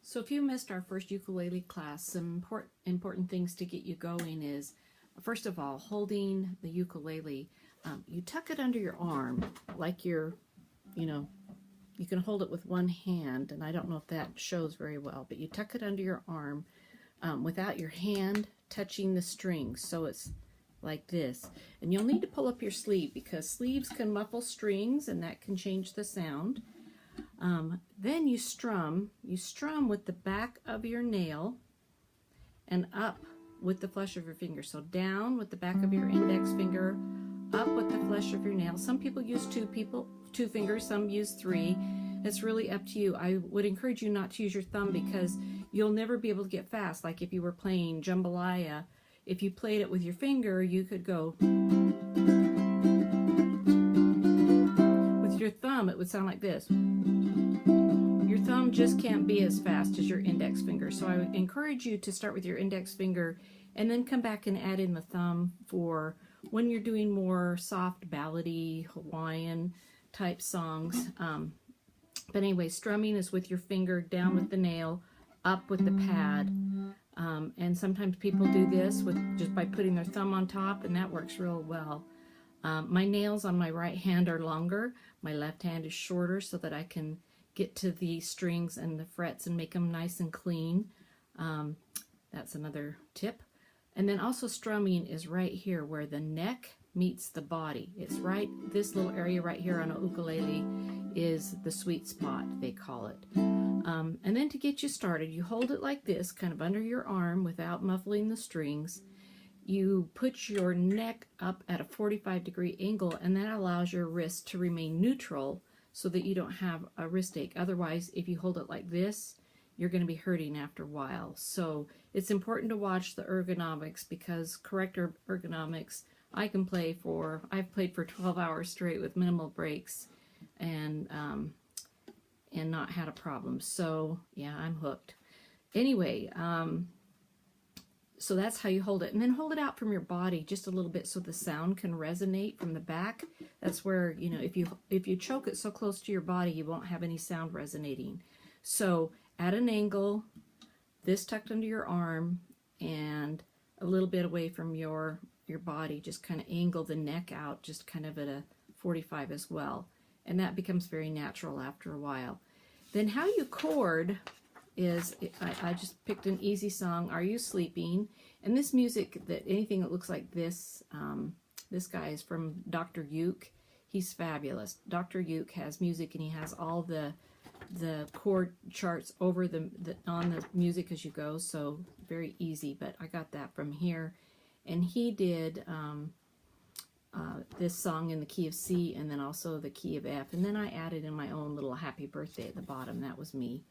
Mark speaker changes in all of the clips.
Speaker 1: So if you missed our first ukulele class, some important things to get you going is, first of all, holding the ukulele. You tuck it under your arm like you're, you can hold it with one hand, and I don't know if that shows very well, but you tuck it under your arm without your hand touching the strings. So it's like this. And you'll need to pull up your sleeve because sleeves can muffle strings and that can change the sound. Then you strum with the back of your nail and up with the flesh of your finger. So down with the back of your index finger, up with the flesh of your nail. Some people use two fingers, some use three. It's really up to you. I would encourage you not to use your thumb because you'll never be able to get fast. Like if you were playing jambalaya, if you played it with your finger, you could go. With your thumb, it would sound like this. Your thumb just can't be as fast as your index finger. So I would encourage you to start with your index finger and then come back and add in the thumb for when you're doing more soft, ballady, Hawaiian type songs. But anyway, strumming is with your finger, down with the nail, up with the pad. And sometimes people do this with just by putting their thumb on top, and that works real well. My nails on my right hand are longer. My left hand is shorter so that I can get to the strings and the frets and make them nice and clean. That's another tip. And then also strumming is right here where the neck meets the body. It's right, this little area right here on a ukulele is the sweet spot, they call it. And then to get you started, you hold it like this, kind of under your arm without muffling the strings. You put your neck up at a 45-degree angle, and that allows your wrist to remain neutral so that you don't have a wrist ache. Otherwise, if you hold it like this, you're going to be hurting after a while. So it's important to watch the ergonomics because correct ergonomics, I've played for 12 hours straight with minimal breaks and not had a problem. So yeah, I'm hooked. Anyway, so that's how you hold it. And then hold it out from your body just a little bit so the sound can resonate from the back. That's where, if you choke it so close to your body, you won't have any sound resonating. So at an angle, this tucked under your arm and a little bit away from your body, just kind of angle the neck out just kind of at a 45 as well. And that becomes very natural after a while. Then how you chord is, I just picked an easy song, Are You Sleeping? And this music, anything that looks like this, this guy is from Dr. Uke. He's fabulous. Dr. Uke has music and he has all the chord charts over on the music as you go, so very easy. But I got that from here. And he did this song in the key of C and then also the key of F. And then I added in my own little happy birthday at the bottom. That was me.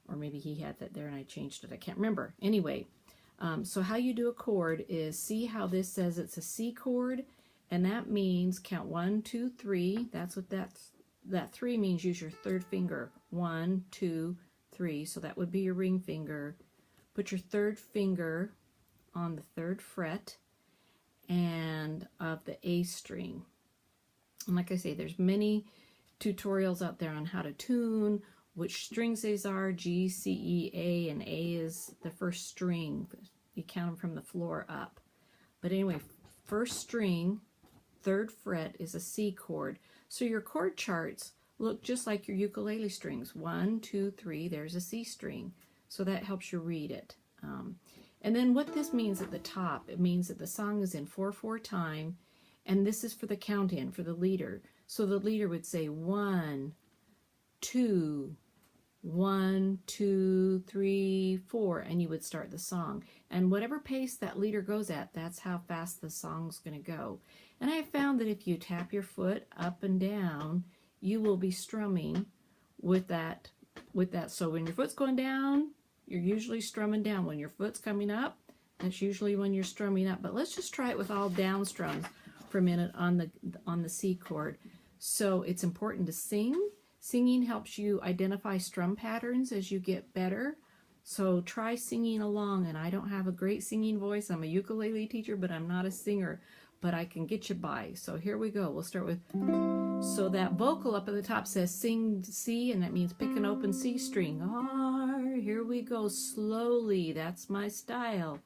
Speaker 1: Or maybe he had that there and I changed it. I can't remember. Anyway, so how you do a chord is, see how this says it's a C chord? And that means count 1, 2, 3. That's what that 3 means. Use your third finger. 1, 2, 3. So that would be your ring finger. Put your third finger on the third fret and of the A string. And like I say, there's many tutorials out there on how to tune, which strings these are, G, C, E, A, and A is the first string. You count them from the floor up. But anyway, first string, third fret is a C chord. So your chord charts look just like your ukulele strings. 1, 2, 3, there's a C string. So that helps you read it. And then what this means at the top, it means that the song is in 4/4 time, and this is for the count in, for the leader. So the leader would say 1, 2, 1, 2, 3, 4, and you would start the song. And whatever pace that leader goes at, that's how fast the song's going to go. And I have found that if you tap your foot up and down, you will be strumming with that. So when your foot's going down, you're usually strumming down. When your foot's coming up, that's usually when you're strumming up. But let's just try it with all down strums for a minute on the C chord. So it's important to sing. Singing helps you identify strum patterns as you get better. So try singing along. And I don't have a great singing voice. I'm a ukulele teacher, but I'm not a singer. But I can get you by. So here we go. We'll start with, so that vocal up at the top says sing C, and that means pick an open C string. Are Here we go slowly. That's my style.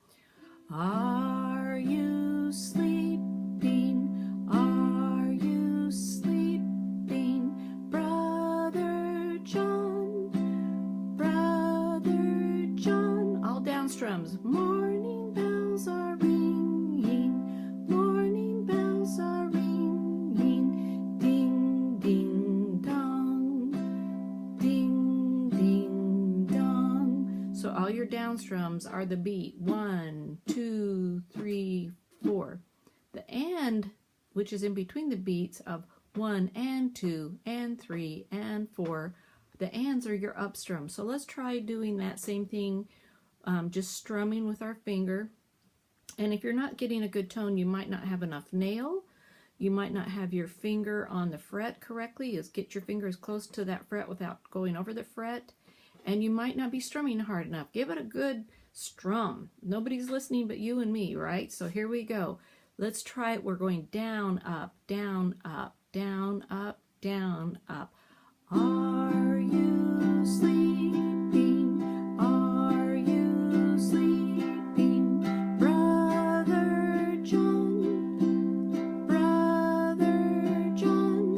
Speaker 1: Are you sleeping? Are you sleeping, Brother John? Brother John. All down strums. Morning bells are ringing. Morning bells are ringing. Ding, ding, dong. Ding, ding, dong. So all your down strums are the beat. 1, 2, 3, 4. The and, which is in between the beats of 1 and 2 and 3 and 4, the ands are your up strum. So let's try doing that same thing, just strumming with our finger. And if you're not getting a good tone, you might not have enough nail. You might not have your finger on the fret correctly. Is get your fingers close to that fret without going over the fret. And you might not be strumming hard enough. Give it a good strum. Nobody's listening but you and me, right? So here we go. Let's try it. We're going down, up, down, up, down, up, down, up. Are you sleeping? Are you sleeping, Brother John? Brother John.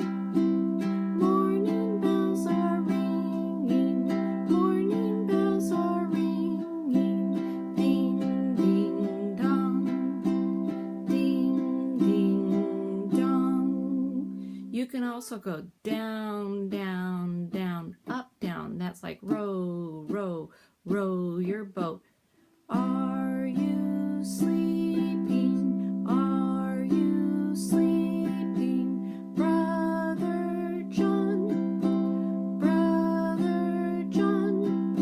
Speaker 1: Morning bells are ringing. Morning bells are ringing. Ding, ding, dong. Ding, ding, dong. You can also go down, down, down, up, down. That's like row, row, row your boat. Are you sleeping? Are you sleeping, Brother John? Brother John.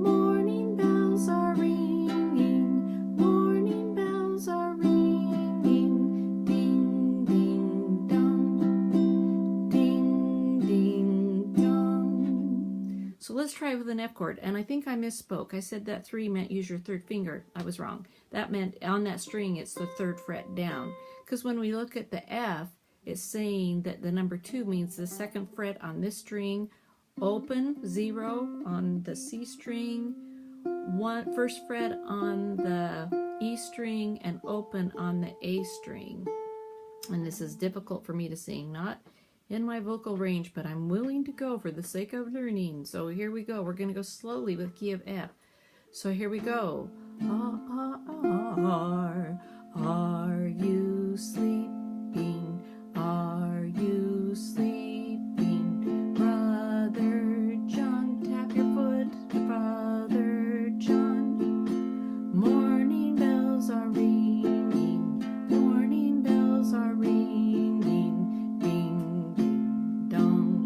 Speaker 1: Morning bells are ringing. Morning bells are ringing. Ding, ding, dong. Ding, ding, dong. So let's try with an F chord. And I think I misspoke. I said that 3 meant use your third finger. I was wrong. That meant on that string, it's the 3rd fret down. Because when we look at the F, it's saying that the number 2 means the 2nd fret on this string, open 0 on the C string, 1st fret on the E string, and open on the A string. And this is difficult for me to sing, not in my vocal range, but I'm willing to go for the sake of learning. So here we go. We're going to go slowly with key of F. So here we go. Are you sleeping? Are you sleeping, Brother John? Tap your foot, Brother John. Morning bells are ringing. Morning bells are ringing. Ding, ding, dong.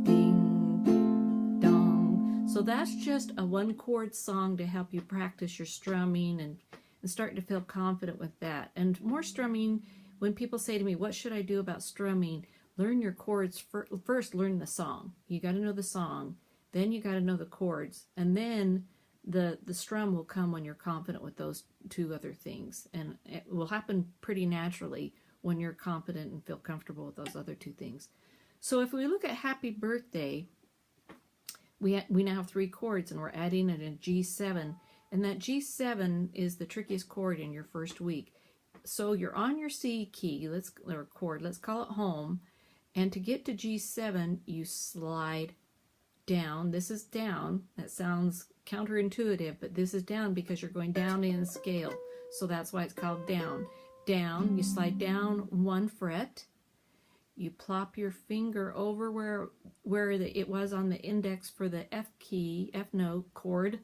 Speaker 1: Ding, ding, dong. So that's just a 1-chord song to help you practice your strumming and start to feel confident with that. And more strumming, when people say to me, what should I do about strumming? Learn your chords. First, learn the song. You got to know the song. Then you got to know the chords. And then the strum will come when you're confident with those 2 other things. And it will happen pretty naturally when you're confident and feel comfortable with those other 2 things. So if we look at Happy Birthday, we now have 3 chords, and we're adding it in G7. And that G7 is the trickiest chord in your first week. So you're on your C key, or chord, let's call it home. And to get to G7, you slide down. This is down. That sounds counterintuitive, but this is down because you're going down in scale. So that's why it's called down. Down, you slide down 1 fret. You plop your finger over where it was on the index for the F key, F note chord.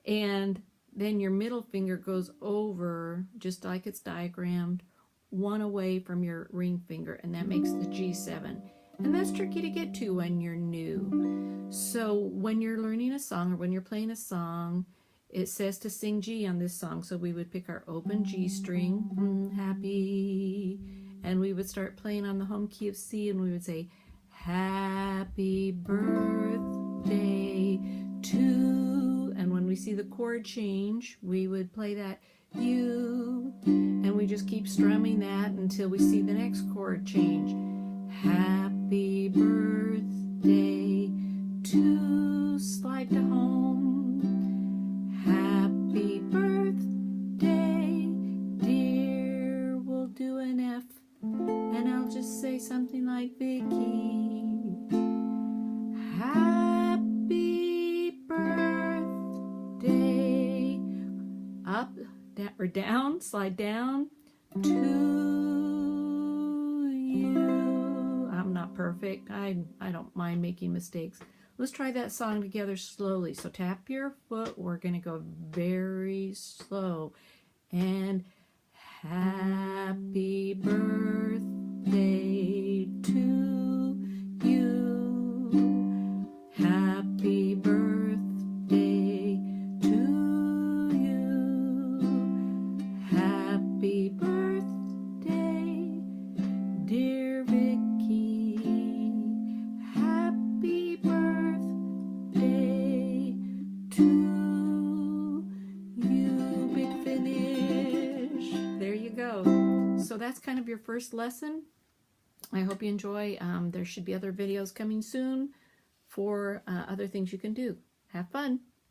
Speaker 1: And then your middle finger goes over, just like it's diagrammed, 1 away from your ring finger, and that makes the G7. And that's tricky to get to when you're new. So when you're learning a song or when you're playing a song, it says to sing G on this song. So we would pick our open G string, happy, and we would start playing on the home key of C, and we would say, happy birthday to, and when we see the chord change, we would play that you, and we just keep strumming that until we see the next chord change. Happy birthday to, slide to home. or down, slide down to you. I'm not perfect. I don't mind making mistakes. Let's try that song together slowly. So tap your foot. We're going to go very slow. And happy birthday to you. Happy birthday to you. Happy birthday, dear Vicky. Happy birthday to you. Big finish. There you go. So that's kind of your first lesson. I hope you enjoy. There should be other videos coming soon for other things you can do. Have fun.